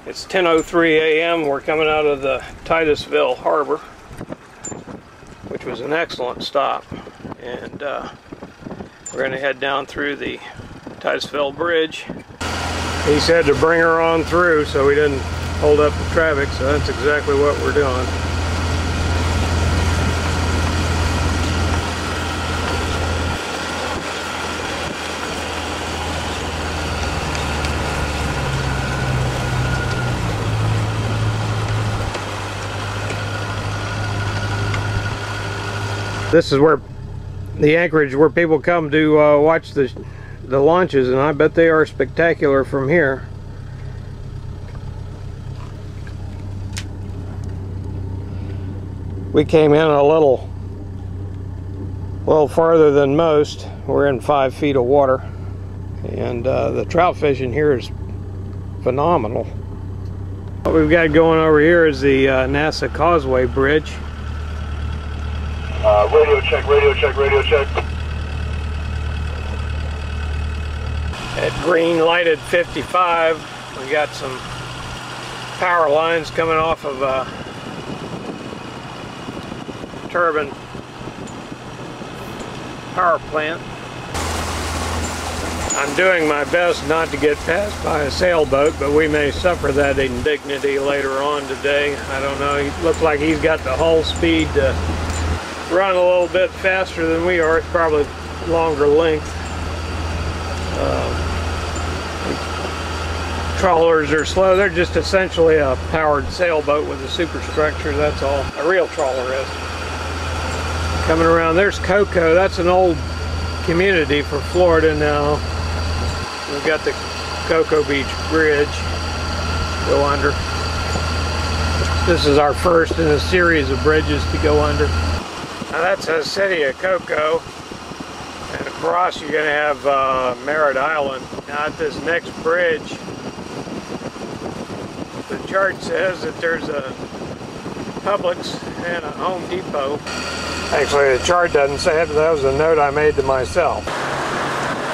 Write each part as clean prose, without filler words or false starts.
It's 10:03 a.m. We're coming out of the Titusville harbor, which was an excellent stop, and we're going to head down through the Titusville bridge. He said to bring her on through so we didn't hold up the traffic, so that's exactly what we're doing. This is where the anchorage where people come to watch the launches, and I bet they are spectacular from here. We came in a little farther than most. We're in 5 feet of water, and the trout fishing here is phenomenal. What we've got going over here is the NASA Causeway Bridge. Radio check, radio check, radio check. At green lighted 55, we got some power lines coming off of a turbine power plant. I'm doing my best not to get passed by a sailboat, but we may suffer that indignity later on today. I don't know. He looks like he's got the hull speed to run a little bit faster than we are. It's probably longer length. Trawlers are slow. They're just essentially a powered sailboat with a superstructure. That's all a real trawler is. Coming around, there's Cocoa. That's an old community for Florida now. We've got the Cocoa Beach Bridge. Go under. This is our first in a series of bridges to go under. Now that's the city of Cocoa, and across you're going to have Merritt Island. Now at this next bridge, the chart says that there's a Publix and a Home Depot. Actually, the chart doesn't say it, but that was a note I made to myself.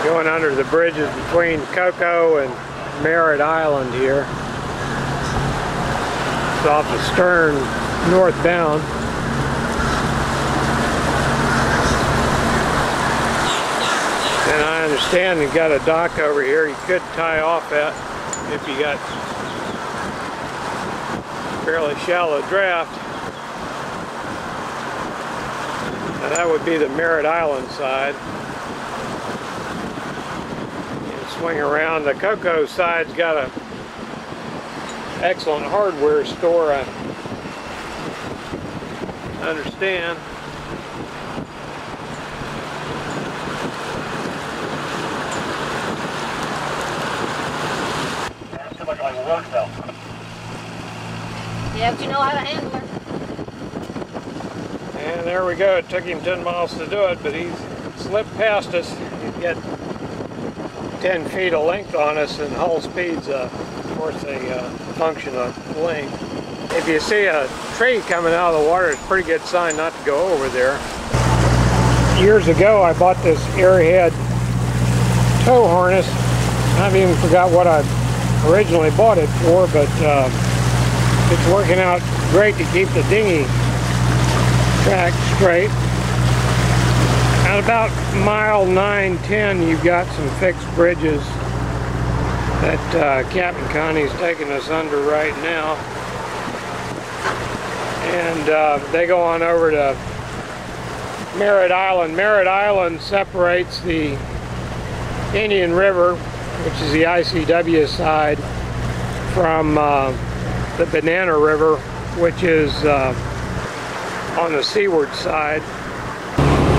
Going under the bridges between Cocoa and Merritt Island here. It's off the stern northbound. And I understand you've got a dock over here you could tie off at if you got fairly shallow draft. Now that would be the Merritt Island side. And swing around. The Cocoa side's got a excellent hardware store, I understand. Yeah, but you know how to handle her. And there we go. It took him 10 miles to do it, but he's slipped past us. He's got 10 feet of length on us, and hull speed's, of course, a function of length. If you see a tree coming out of the water, it's a pretty good sign not to go over there. Years ago, I bought this airhead tow harness. I've even forgot what I originally bought it for, but it's working out great to keep the dinghy track straight. At about mile 9-10, you've got some fixed bridges that Captain Connie's taking us under right now. And they go on over to Merritt Island. Merritt Island separates the Indian River, which is the ICW side, from the Banana River, which is on the seaward side.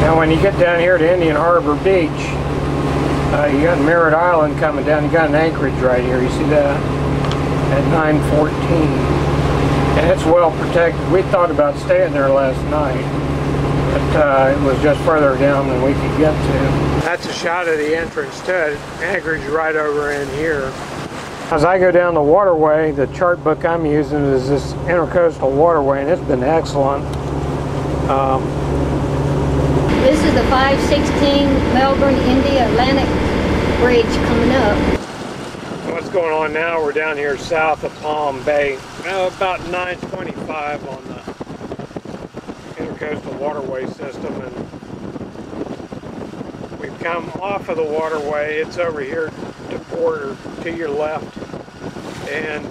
Now when you get down here to Indian Harbor Beach, you got Merritt Island coming down. You got an anchorage right here. You see that? At 9:14. And it's well protected. We thought about staying there last night, but it was just further down than we could get to. That's a shot of the entrance to it. Anchorage right over in here. As I go down the waterway, the chart book I'm using is this Intercoastal Waterway, and it's been excellent. This is the 516 Melbourne India Atlantic Bridge coming up. What's going on now. We're down here south of Palm Bay, about 9:25 on the intercoastal waterway system, and we've come off of the waterway. It's over here to port or to your left, and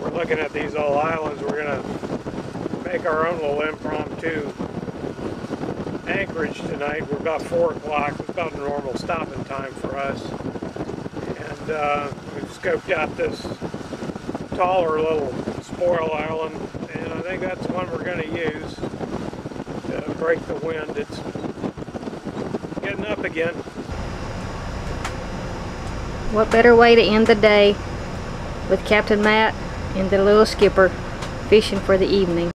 we're looking at these old islands. We're gonna make our own little impromptu anchorage tonight. We're about 4 o'clock. It's about a normal stopping time for us. And we've scoped out this taller little spoil island, and I think that's the one we're going to use to break the wind. It's getting up again. What better way to end the day with Captain Matt and the little skipper fishing for the evening.